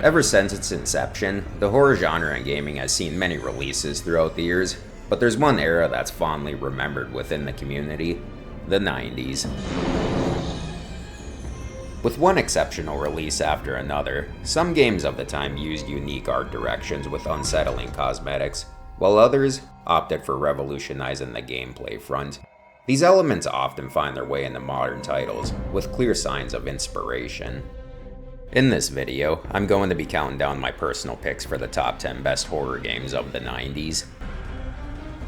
Ever since its inception, the horror genre in gaming has seen many releases throughout the years, but there's one era that's fondly remembered within the community: the 90s. With one exceptional release after another, some games of the time used unique art directions with unsettling cosmetics, while others opted for revolutionizing the gameplay front. These elements often find their way into modern titles, with clear signs of inspiration. In this video, I'm going to be counting down my personal picks for the top 10 best horror games of the 90s.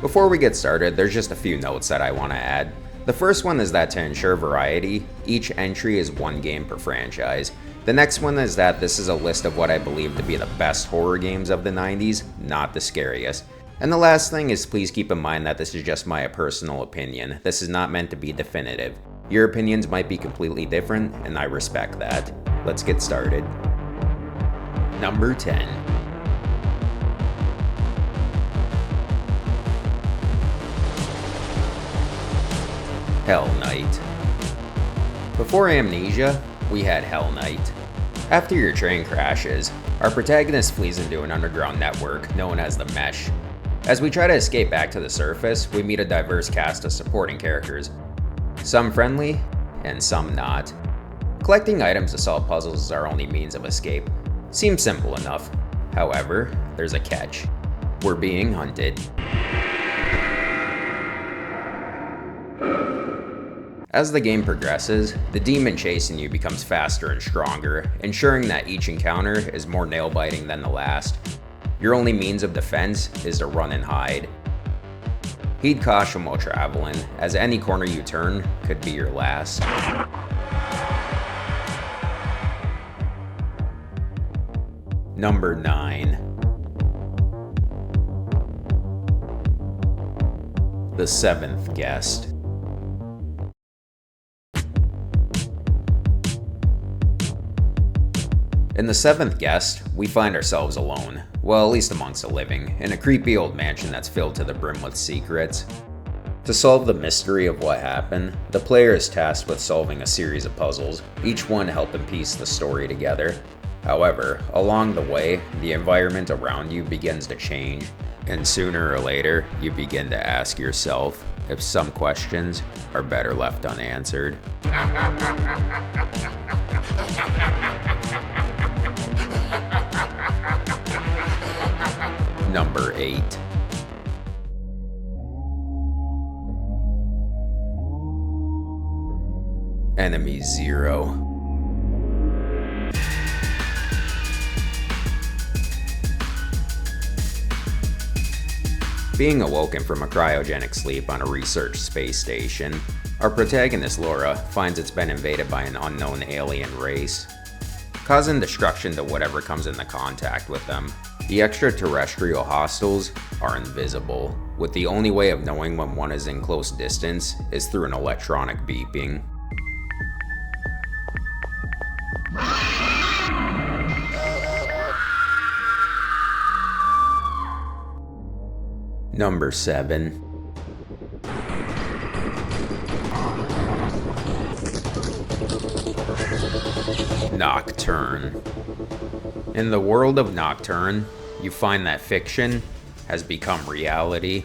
Before we get started, there's just a few notes that I want to add. The first one is that to ensure variety, each entry is one game per franchise. The next one is that this is a list of what I believe to be the best horror games of the 90s, not the scariest. And the last thing is, please keep in mind that this is just my personal opinion. This is not meant to be definitive. Your opinions might be completely different, and I respect that. Let's get started. Number 10. Hell Night. Before Amnesia, we had Hell Night. After your train crashes, our protagonist flees into an underground network known as the Mesh. As we try to escape back to the surface, we meet a diverse cast of supporting characters, some friendly and some not. Collecting items to solve puzzles is our only means of escape. Seems simple enough. However, there's a catch. We're being hunted. As the game progresses, the demon chasing you becomes faster and stronger, ensuring that each encounter is more nail-biting than the last. Your only means of defense is to run and hide. Heed caution while traveling, as any corner you turn could be your last. Number 9. The Seventh Guest. In The Seventh Guest, we find ourselves alone, well, at least amongst the living, in a creepy old mansion that's filled to the brim with secrets. To solve the mystery of what happened, the player is tasked with solving a series of puzzles, each one helping piece the story together. However, along the way, the environment around you begins to change, and sooner or later, you begin to ask yourself if some questions are better left unanswered. Number 8. Enemy Zero. Being awoken from a cryogenic sleep on a research space station, our protagonist Laura finds it's been invaded by an unknown alien race, causing destruction to whatever comes into contact with them. The extraterrestrial hostiles are invisible, with the only way of knowing when one is in close distance is through an electronic beeping. Number 7. Nocturne. In the world of Nocturne, you find that fiction has become reality.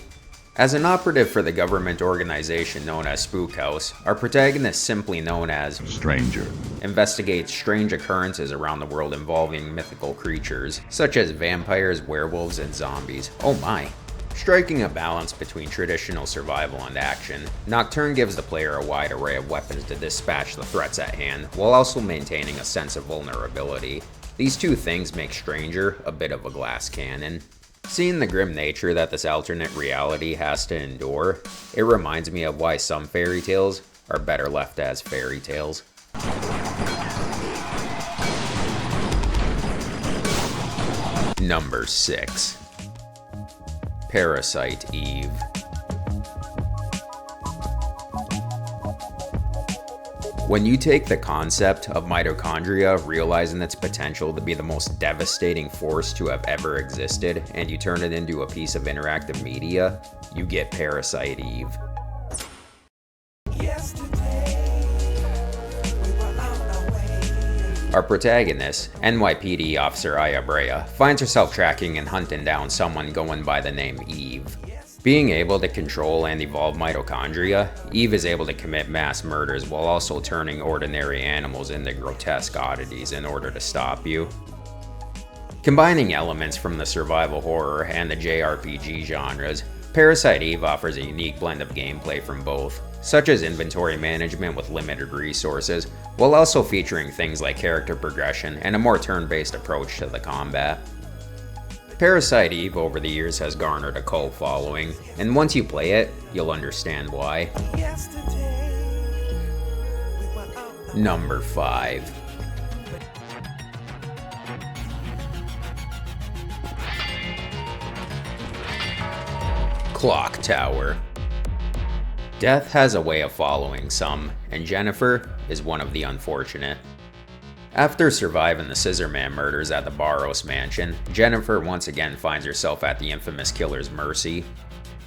As an operative for the government organization known as Spook House, our protagonist, simply known as Stranger, investigates strange occurrences around the world involving mythical creatures, such as vampires, werewolves, and zombies. Oh my. Striking a balance between traditional survival and action, Nocturne gives the player a wide array of weapons to dispatch the threats at hand, while also maintaining a sense of vulnerability. These two things make Stranger a bit of a glass cannon. Seeing the grim nature that this alternate reality has to endure, it reminds me of why some fairy tales are better left as fairy tales. Number 6. Parasite Eve. When you take the concept of mitochondria realizing its potential to be the most devastating force to have ever existed, and you turn it into a piece of interactive media, you get Parasite Eve. Our protagonist, NYPD Officer Aya Brea, finds herself tracking and hunting down someone going by the name Eve. Being able to control and evolve mitochondria, Eve is able to commit mass murders while also turning ordinary animals into grotesque oddities in order to stop you. Combining elements from the survival horror and the JRPG genres, Parasite Eve offers a unique blend of gameplay from both, such as inventory management with limited resources, while also featuring things like character progression and a more turn-based approach to the combat. Parasite Eve over the years has garnered a cult following, and once you play it, you'll understand why. Number 5. Clock Tower. Death has a way of following some, and Jennifer is one of the unfortunate. After surviving the Scissorman murders at the Barros mansion, Jennifer once again finds herself at the infamous killer's mercy.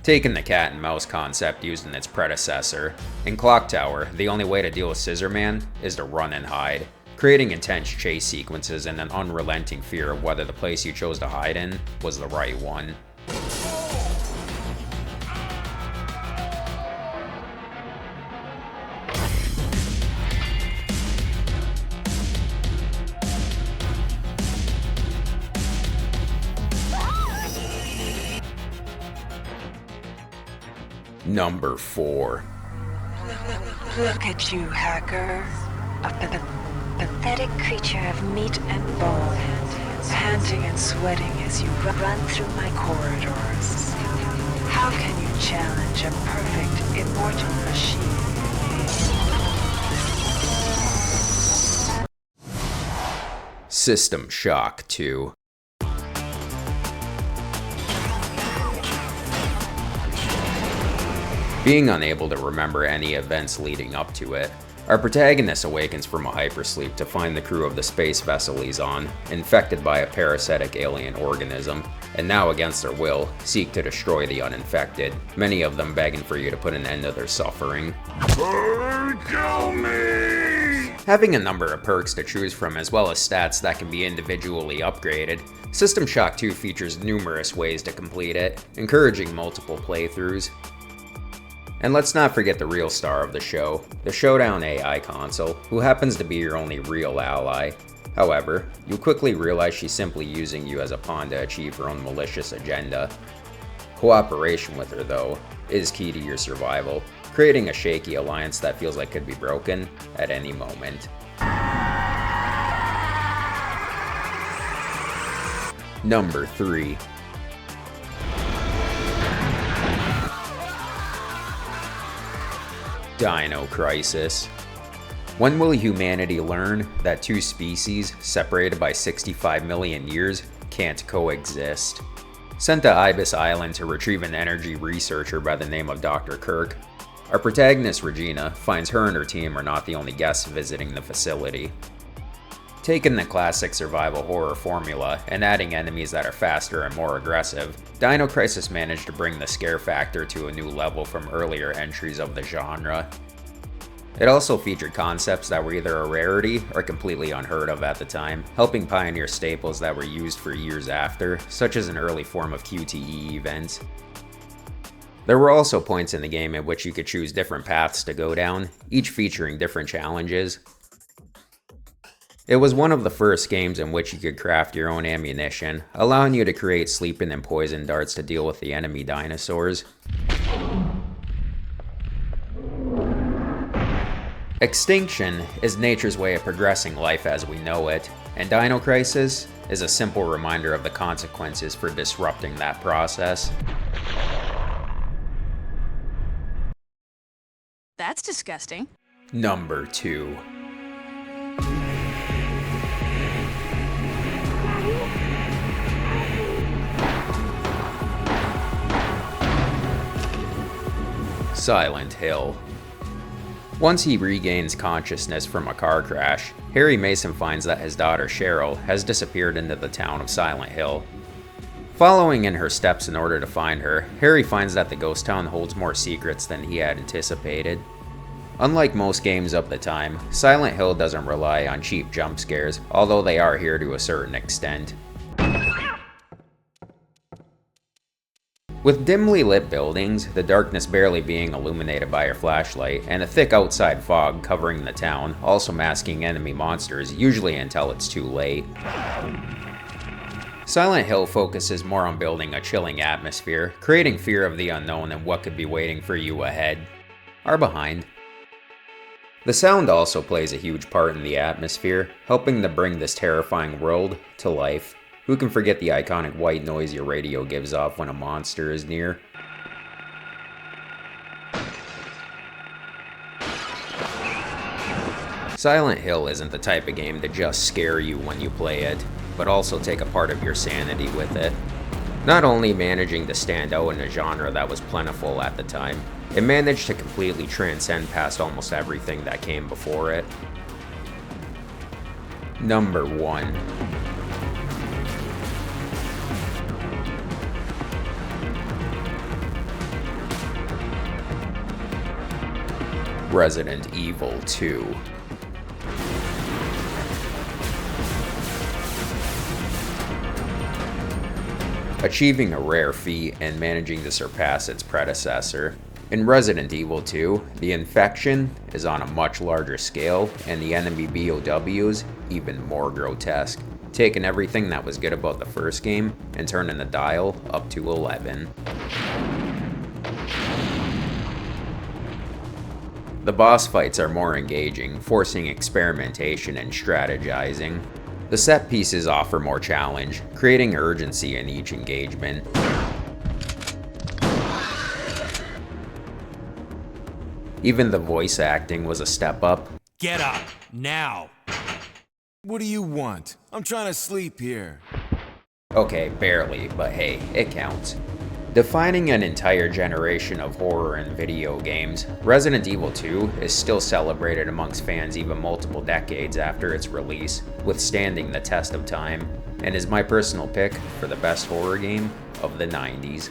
Taking the cat and mouse concept used in its predecessor, in Clock Tower, the only way to deal with Scissorman is to run and hide, creating intense chase sequences and an unrelenting fear of whether the place you chose to hide in was the right one. Number 4. Look at you, hacker. A pathetic creature of meat and bone, panting and sweating as you run through my corridors. How can you challenge a perfect, immortal machine? System Shock 2. Being unable to remember any events leading up to it, our protagonist awakens from a hypersleep to find the crew of the space vessel he's on, infected by a parasitic alien organism, and now against their will, seek to destroy the uninfected, many of them begging for you to put an end to their suffering. Kill me! Having a number of perks to choose from as well as stats that can be individually upgraded, System Shock 2 features numerous ways to complete it, encouraging multiple playthroughs. And let's not forget the real star of the show, the Showdown AI console, who happens to be your only real ally. However, you quickly realize she's simply using you as a pawn to achieve her own malicious agenda. Cooperation with her, though, is key to your survival, creating a shaky alliance that feels like could be broken at any moment. Number 3. Dino Crisis. When will humanity learn that two species, separated by 65 million years, can't coexist? Sent to Ibis Island to retrieve an energy researcher by the name of Dr. Kirk, our protagonist Regina finds her and her team are not the only guests visiting the facility. Taking the classic survival horror formula and adding enemies that are faster and more aggressive, Dino Crisis managed to bring the scare factor to a new level from earlier entries of the genre. It also featured concepts that were either a rarity or completely unheard of at the time, helping pioneer staples that were used for years after, such as an early form of QTE events. There were also points in the game at which you could choose different paths to go down, each featuring different challenges. It was one of the first games in which you could craft your own ammunition, allowing you to create sleeping and poison darts to deal with the enemy dinosaurs. Extinction is nature's way of progressing life as we know it, and Dino Crisis is a simple reminder of the consequences for disrupting that process. That's disgusting. Number 2. Silent Hill. Once he regains consciousness from a car crash, Harry Mason finds that his daughter Cheryl has disappeared into the town of Silent Hill. Following in her steps in order to find her, Harry finds that the ghost town holds more secrets than he had anticipated. Unlike most games of the time, Silent Hill doesn't rely on cheap jump scares, although they are here to a certain extent. With dimly lit buildings, the darkness barely being illuminated by a flashlight, and a thick outside fog covering the town, also masking enemy monsters, usually until it's too late. Silent Hill focuses more on building a chilling atmosphere, creating fear of the unknown and what could be waiting for you ahead, or behind. The sound also plays a huge part in the atmosphere, helping to bring this terrifying world to life. Who can forget the iconic white noise your radio gives off when a monster is near? Silent Hill isn't the type of game to just scare you when you play it, but also take a part of your sanity with it. Not only managing to stand out in a genre that was plentiful at the time, it managed to completely transcend past almost everything that came before it. Number 1. Resident Evil 2. Achieving a rare feat and managing to surpass its predecessor. In Resident Evil 2, the infection is on a much larger scale, and the enemy BOWs even more grotesque, taking everything that was good about the first game and turning the dial up to 11. The boss fights are more engaging, forcing experimentation and strategizing. The set pieces offer more challenge, creating urgency in each engagement. Even the voice acting was a step up. Get up, now! What do you want? I'm trying to sleep here. Okay, barely, but hey, it counts. Defining an entire generation of horror in video games, Resident Evil 2 is still celebrated amongst fans even multiple decades after its release, withstanding the test of time, and is my personal pick for the best horror game of the 90s.